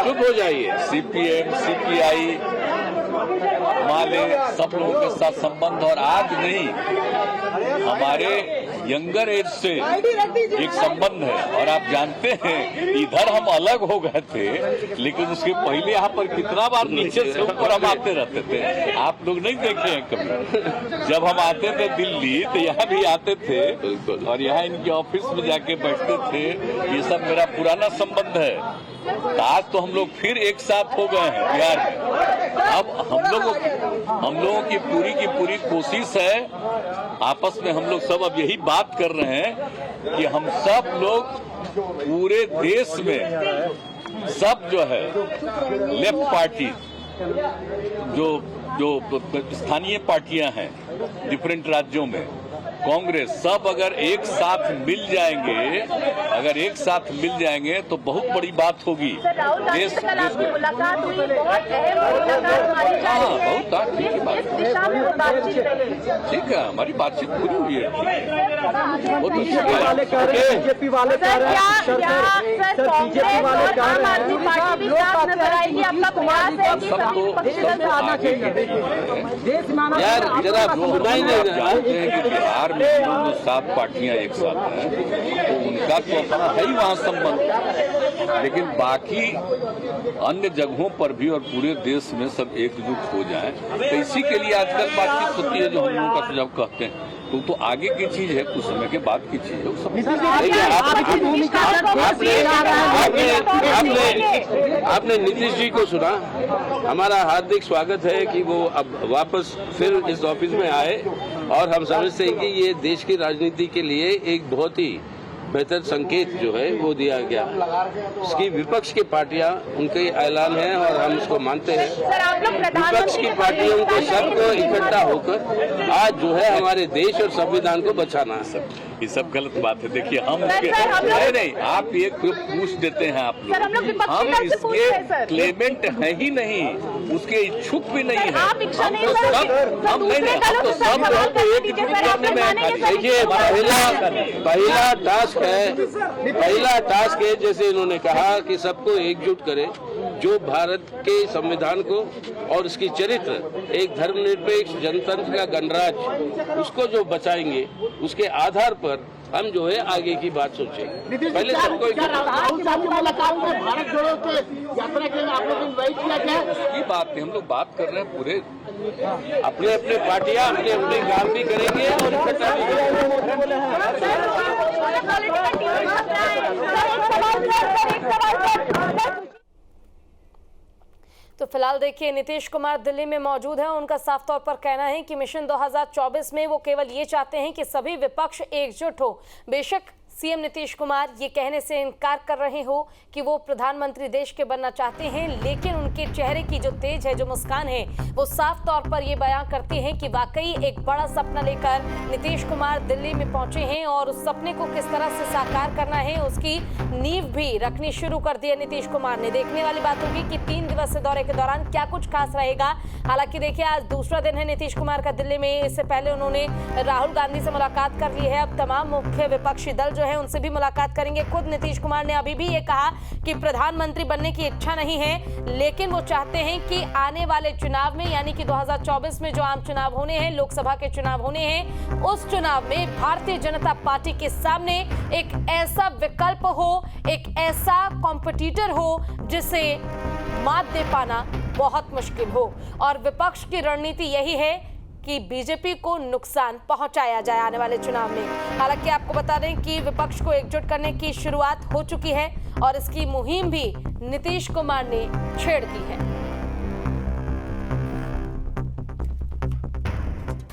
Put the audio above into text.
चुप हो जाइए। सीपीएम, सीपीआई, हमारे सब लोगों के साथ संबंध, और आज नहीं, हमारे यंगर एज से एक संबंध है। और आप जानते हैं इधर हम अलग हो गए थे, लेकिन उसके पहले यहाँ पर कितना बार नीचे से ऊपर हम आते रहते थे। आप लोग नहीं देखे हैं कभी। जब हम आते थे दिल्ली तो यहाँ भी आते थे और यहाँ इनके ऑफिस में जाके बैठते थे। ये सब मेरा पुराना संबंध है। आज तो हम लोग फिर एक साथ हो गए हैं बिहार में। अब हम लोगों की पूरी कोशिश है, आपस में हम लोग सब अब यही बात कर रहे हैं कि हम सब लोग पूरे देश में सब जो है लेफ्ट पार्टी, जो स्थानीय पार्टियां हैं डिफरेंट राज्यों में, कांग्रेस, सब अगर एक साथ मिल जाएंगे तो बहुत बड़ी बात होगी। देश मुलाकात हुई, बहुत ठीक है, बात ठीक है, हमारी बातचीत पूरी हुई है। बीजेपी वाले यार जरा सुना ही नहीं जानते हैं कि बिहार में जो 7 पार्टियां एक साथ हैं तो उनका तो अपना है ही वहाँ संबंध, लेकिन बाकी अन्य जगहों पर भी और पूरे देश में सब एकजुट हो जाएं, तो इसी के लिए आजकल बातचीत होती है जो हम लोगों का सुझाव कहते हैं। तो आगे की चीज है, कुछ समय के बाद की चीज है। आपने नीतीश जी को सुना, हमारा हार्दिक स्वागत है कि वो अब वापस फिर इस ऑफिस में आए, और हम समझते हैं कि ये देश की राजनीति के लिए एक बहुत ही बेहतर संकेत जो है वो दिया गया। इसकी विपक्ष की पार्टियां उनके ऐलान है और हम इसको मानते हैं। विपक्ष की पार्टियों को सबको इकट्ठा होकर आज जो है हमारे देश और संविधान को बचाना है। ये सब गलत बात है। देखिए हम नहीं, आप एक पूछ देते हैं आप लोग, हम इसके क्लेमेंट है ही नहीं, उसके इच्छुक भी नहीं है। हम तो सब लोग एक करने में। देखिए पहला टास्क है, जैसे इन्होंने कहा कि सबको एकजुट करें, जो भारत के संविधान को और इसकी चरित्र, एक धर्मनिरपेक्ष जनतंत्र का गणराज्य, उसको जो बचाएंगे, उसके आधार पर हम जो है आगे की बात सोचेंगे। पहले सबको भारत जोड़ो के यात्रा के लिए आप लोग इनवाइट किया गया, उसकी बात नहीं, हम लोग बात कर रहे हैं पूरे अपने अपने पार्टियां अपने काम भी करेंगे और इकट्ठा भी करेंगे। तो फिलहाल देखिए नीतीश कुमार दिल्ली में मौजूद हैं। उनका साफ तौर पर कहना है कि मिशन 2024 में वो केवल ये चाहते हैं कि सभी विपक्ष एकजुट हो। बेशक सीएम नीतीश कुमार ये कहने से इनकार कर रहे हो कि वो प्रधानमंत्री देश के बनना चाहते हैं, लेकिन उनके चेहरे की जो तेज है, जो मुस्कान है, वो साफ तौर पर ये बयां करती है कि वाकई एक बड़ा सपना लेकर नीतीश कुमार दिल्ली में पहुंचे हैं और उस सपने को किस तरह से साकार करना है उसकी नींव भी रखनी शुरू कर दी है नीतीश कुमार ने। देखने वाली बात होगी कि 3 दिवसीय दौरे के दौरान क्या कुछ खास रहेगा। हालांकि देखिए आज दूसरा दिन है नीतीश कुमार का दिल्ली में। इससे पहले उन्होंने राहुल गांधी से मुलाकात कर ली है। अब तमाम मुख्य विपक्षी दल जो है उनसे भी मुलाकात करेंगे। खुद नीतीश कुमार ने अभी भी ये कहा कि प्रधानमंत्री बनने की इच्छा नहीं है, लेकिन वो चाहते हैं कि आने वाले चुनाव में, यानी कि 2024 में जो आम चुनाव होने हैं, लोकसभा के चुनाव होने हैं, उस चुनाव में भारतीय जनता पार्टी के सामने एक ऐसा विकल्प हो, एक ऐसा कॉम्पिटिटर हो जिसे मात दे पाना बहुत मुश्किल हो। और विपक्ष की रणनीति यही है कि बीजेपी को नुकसान पहुंचाया जाए आने वाले चुनाव में। हालांकि आपको बता दें कि विपक्ष को एकजुट करने की शुरुआत हो चुकी है और इसकी मुहिम भी नीतीश कुमार ने छेड़ दी है।